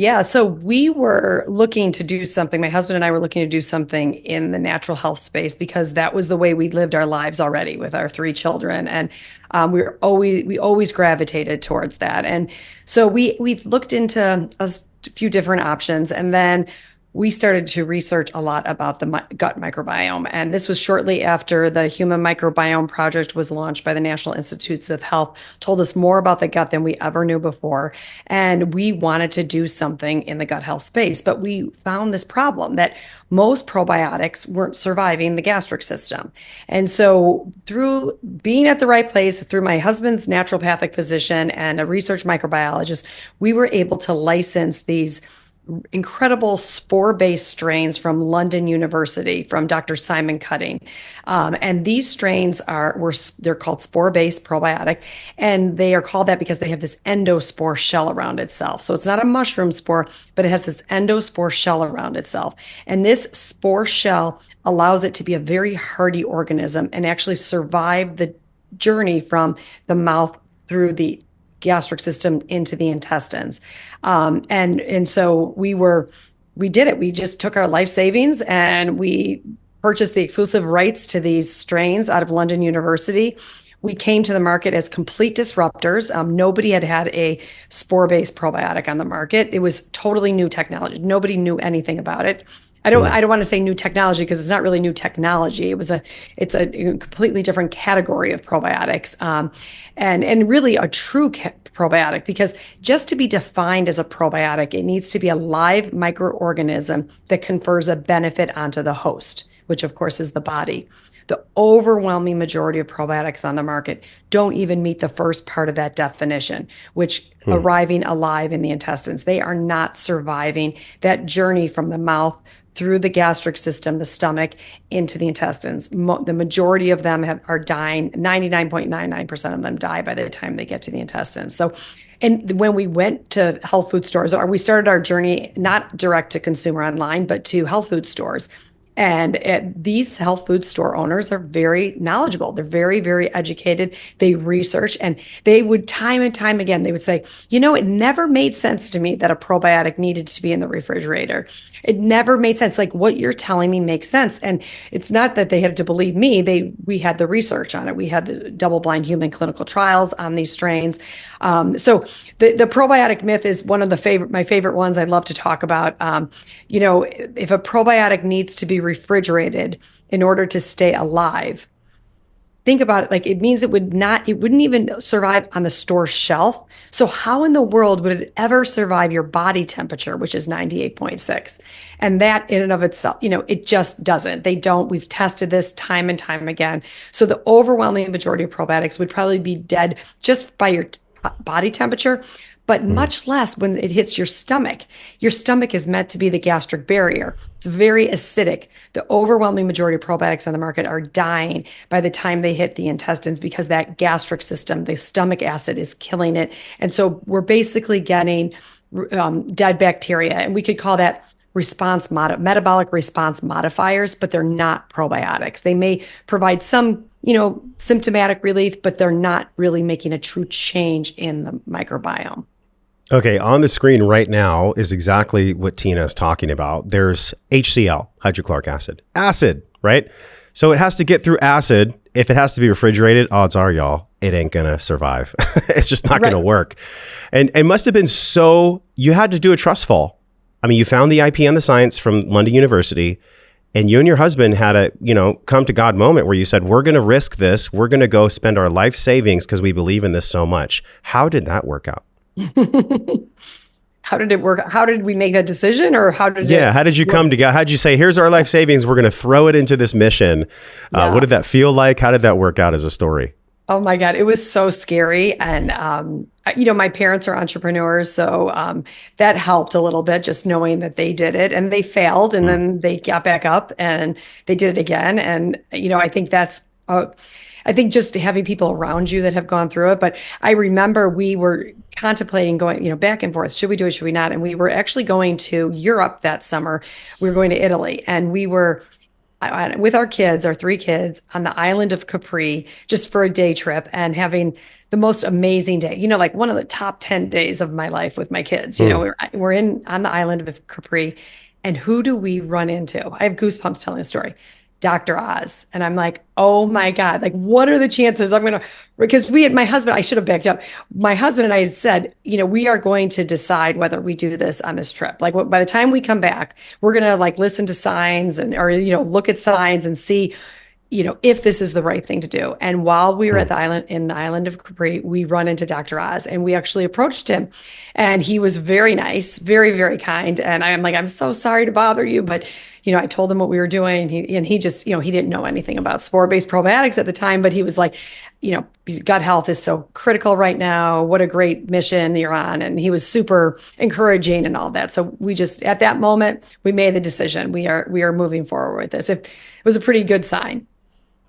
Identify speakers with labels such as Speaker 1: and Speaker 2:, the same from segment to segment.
Speaker 1: Yeah, so we were looking to do something. My husband and I were looking to do something in the natural health space because that was the way we lived our lives already with our three children, and we always gravitated towards that. And so we looked into few different options, and then we started to research a lot about the gut microbiome. And this was shortly after the Human Microbiome Project was launched by the National Institutes of Health, told us more about the gut than we ever knew before. And we wanted to do something in the gut health space, but we found this problem that most probiotics weren't surviving the gastric system. And so, through being at the right place, through my husband's naturopathic physician and a research microbiologist, we were able to license these incredible spore-based strains from London University from Dr. Simon Cutting. And these strains they're called spore-based probiotic, and they are called that because they have this endospore shell around itself. So it's not a mushroom spore, but it has this endospore shell around itself. And this spore shell allows it to be a very hardy organism and actually survive the journey from the mouth through the gastric system into the intestines. And so we did it. We just took our life savings and we purchased the exclusive rights to these strains out of London University. We came to the market as complete disruptors. Nobody had had a spore-based probiotic on the market. It was totally new technology. Nobody knew anything about it. I don't want to say new technology because it's not really new technology. It's a completely different category of probiotics, and really a true probiotic, because just to be defined as a probiotic, it needs to be a live microorganism that confers a benefit onto the host, which of course is the body. The overwhelming majority of probiotics on the market don't even meet the first part of that definition, which arriving alive in the intestines. They are not surviving that journey from the mouth through the gastric system, the stomach, into the intestines. The majority of them are dying. 99.99% of them die by the time they get to the intestines. So, and when we went to health food stores, or we started our journey not direct to consumer online, but to health food stores. And these health food store owners are very knowledgeable. They're very, very educated. They research, and they would time and time again, they would say, it never made sense to me that a probiotic needed to be in the refrigerator. It never made sense. Like, what you're telling me makes sense. And it's not that they had to believe me. We had the research on it. We had the double-blind human clinical trials on these strains. So the probiotic myth is one of my favorite ones I love to talk about. If a probiotic needs to be refrigerated in order to stay alive, think about it. Like, it means it wouldn't even survive on the store shelf. So how in the world would it ever survive your body temperature, which is 98.6? And that in and of itself, it just doesn't. They don't. We've tested this time and time again. So the overwhelming majority of probiotics would probably be dead just by your body temperature, but much less when it hits your stomach. Your stomach is meant to be the gastric barrier. It's very acidic. The overwhelming majority of probiotics on the market are dying by the time they hit the intestines because that gastric system, the stomach acid, is killing it. And so we're basically getting dead bacteria, and we could call that metabolic response modifiers, but they're not probiotics. They may provide some symptomatic relief, but they're not really making a true change in the microbiome.
Speaker 2: Okay, on the screen right now is exactly what Tina is talking about. There's HCl, hydrochloric acid, right? So it has to get through acid. If it has to be refrigerated, odds are, y'all, it ain't gonna survive. It's just not gonna work. And it must have been you had to do a trust fall. I mean, you found the IP and the science from London University, and you and your husband had a, come to God moment where you said, we're going to risk this. We're going to go spend our life savings because we believe in this so much. How did that work out?
Speaker 1: How did it work? How did we make that decision, or how did
Speaker 2: how did you come together? How did you say, here's our life savings, we're going to throw it into this mission? What did that feel like? How did that work out as a story?
Speaker 1: Oh my God, it was so scary. And, my parents are entrepreneurs, so that helped a little bit, just knowing that they did it and they failed, and then they got back up and they did it again. And, I think just having people around you that have gone through it. But I remember we were contemplating going, back and forth. Should we do it? Should we not? And we were actually going to Europe that summer. We were going to Italy, and we were with our three kids, on the island of Capri, just for a day trip, and having the most amazing day. Like one of the top 10 days of my life with my kids.
Speaker 2: Hmm.
Speaker 1: We're in on the island of Capri, and who do we run into? I have goosebumps telling the story. Dr. Oz. And I'm like, oh my God, like what are the chances because my husband, I should have backed up. My husband and I said, we are going to decide whether we do this on this trip. Like by the time we come back, we're going to like listen to signs or look at signs and see if this is the right thing to do. And while we were
Speaker 2: Hmm.
Speaker 1: at the island of Capri, we run into Dr. Oz and we actually approached him. And he was very nice, very, very kind. And I'm like, I'm so sorry to bother you, but I told him what we were doing. He just, he didn't know anything about spore-based probiotics at the time, but he was like, gut health is so critical right now. What a great mission you're on. And he was super encouraging and all that. So we just, at that moment, we made the decision. We are moving forward with this. It was a pretty good sign.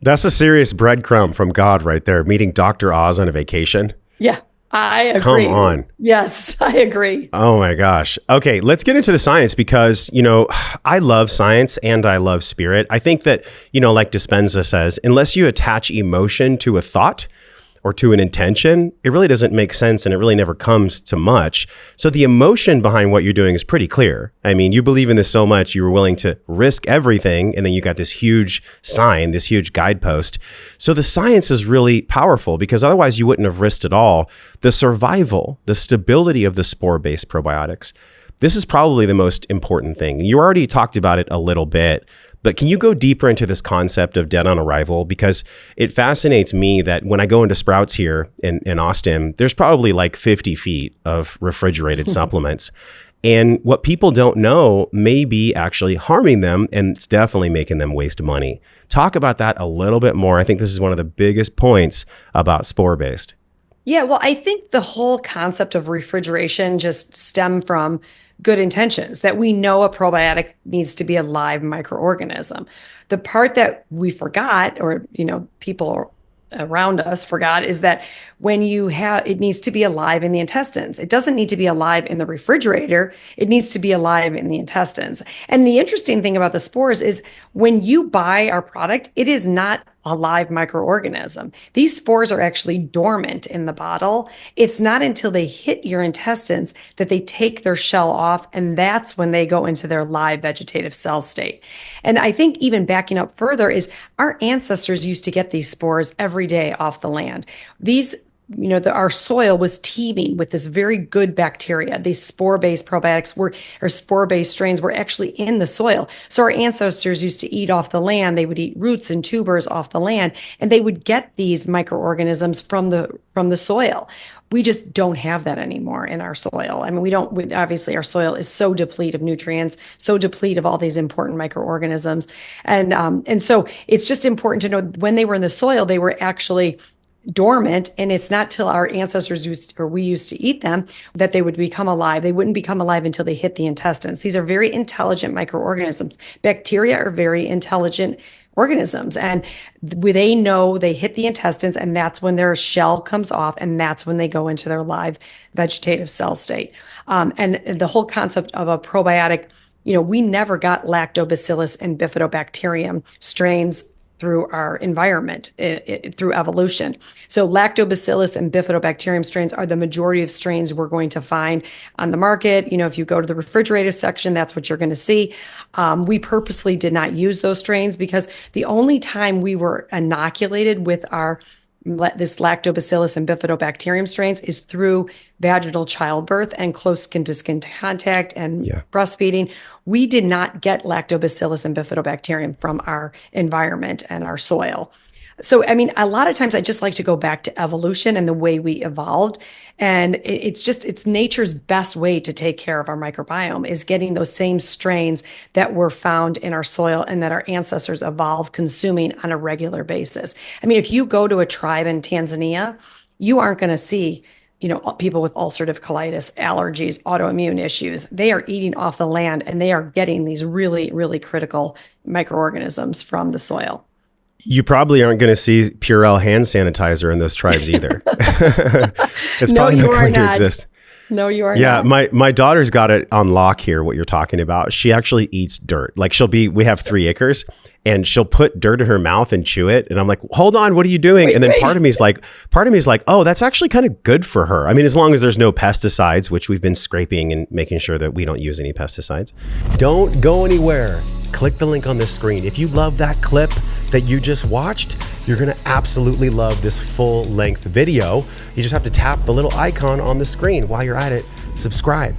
Speaker 2: That's a serious breadcrumb from God right there, meeting Dr. Oz on a vacation.
Speaker 1: Yeah, I
Speaker 2: Come
Speaker 1: agree.
Speaker 2: on.
Speaker 1: Yes, I agree.
Speaker 2: Oh my gosh. Okay, let's get into the science because, I love science and I love spirit. I think that, like Dispenza says, unless you attach emotion to a thought or to an intention, it really doesn't make sense and it really never comes to much. So the emotion behind what you're doing is pretty clear. I mean, you believe in this so much, you were willing to risk everything. And then you got this huge sign, this huge guidepost. So the science is really powerful because otherwise you wouldn't have risked it all. The survival, the stability of the spore-based probiotics. This is probably the most important thing. You already talked about it a little bit, but can you go deeper into this concept of dead on arrival? Because it fascinates me that when I go into Sprouts here in Austin, there's probably like 50 feet of refrigerated supplements. And what people don't know may be actually harming them, and it's definitely making them waste money. Talk about that a little bit more. I think this is one of the biggest points about spore-based.
Speaker 1: Yeah, well, I think the whole concept of refrigeration just stem from good intentions, that we know a probiotic needs to be a live microorganism. The part that we forgot, or people around us forgot, is that when it needs to be alive in the intestines. It doesn't need to be alive in the refrigerator. It needs to be alive in the intestines. And the interesting thing about the spores is when you buy our product, it is not a live microorganism. These spores are actually dormant in the bottle. It's not until they hit your intestines that they take their shell off, and that's when they go into their live vegetative cell state. And I think even backing up further is our ancestors used to get these spores every day off the land. Our soil was teeming with this very good bacteria. These spore-based probiotics or spore-based strains were actually in the soil. So our ancestors used to eat off the land. They would eat roots and tubers off the land, and they would get these microorganisms from the soil. We just don't have that anymore in our soil. I mean, obviously our soil is so depleted of nutrients, so depleted of all these important microorganisms. And so it's just important to know when they were in the soil, they were actually dormant, and it's not till our ancestors we used to eat them that they would become alive. They wouldn't become alive until they hit the intestines. These are very intelligent microorganisms. Bacteria are very intelligent organisms, and they know they hit the intestines, and that's when their shell comes off, and that's when they go into their live vegetative cell state. And the whole concept of a probiotic, we never got lactobacillus and bifidobacterium strains through our environment, through evolution. So lactobacillus and bifidobacterium strains are the majority of strains we're going to find on the market. If you go to the refrigerator section, that's what you're going to see. We purposely did not use those strains because the only time we were inoculated with this lactobacillus and bifidobacterium strains is through vaginal childbirth and close skin to skin contact and breastfeeding. We did not get lactobacillus and bifidobacterium from our environment and our soil. So, I mean, a lot of times I just like to go back to evolution and the way we evolved. And it's nature's best way to take care of our microbiome is getting those same strains that were found in our soil and that our ancestors evolved consuming on a regular basis. I mean, if you go to a tribe in Tanzania, you aren't going to see people with ulcerative colitis, allergies, autoimmune issues. They are eating off the land and they are getting these really, really critical microorganisms from the soil.
Speaker 2: You probably aren't going to see Purell hand sanitizer in those tribes either. It's
Speaker 1: No,
Speaker 2: probably not
Speaker 1: you are
Speaker 2: going to
Speaker 1: not.
Speaker 2: exist.
Speaker 1: No, you are
Speaker 2: Yeah,
Speaker 1: not.
Speaker 2: my daughter's got it on lock here, what you're talking about. She actually eats dirt. Like we have 3 acres and she'll put dirt in her mouth and chew it. And I'm like, hold on, what are you doing?
Speaker 1: Wait,
Speaker 2: And then
Speaker 1: wait.
Speaker 2: part of me is like, oh, that's actually kind of good for her. I mean, as long as there's no pesticides, which we've been scraping and making sure that we don't use any pesticides. Don't go anywhere. Click the link on this screen. If you love that clip that you just watched, you're going to absolutely love this full length video. You just have to tap the little icon on the screen. While you're at it, subscribe.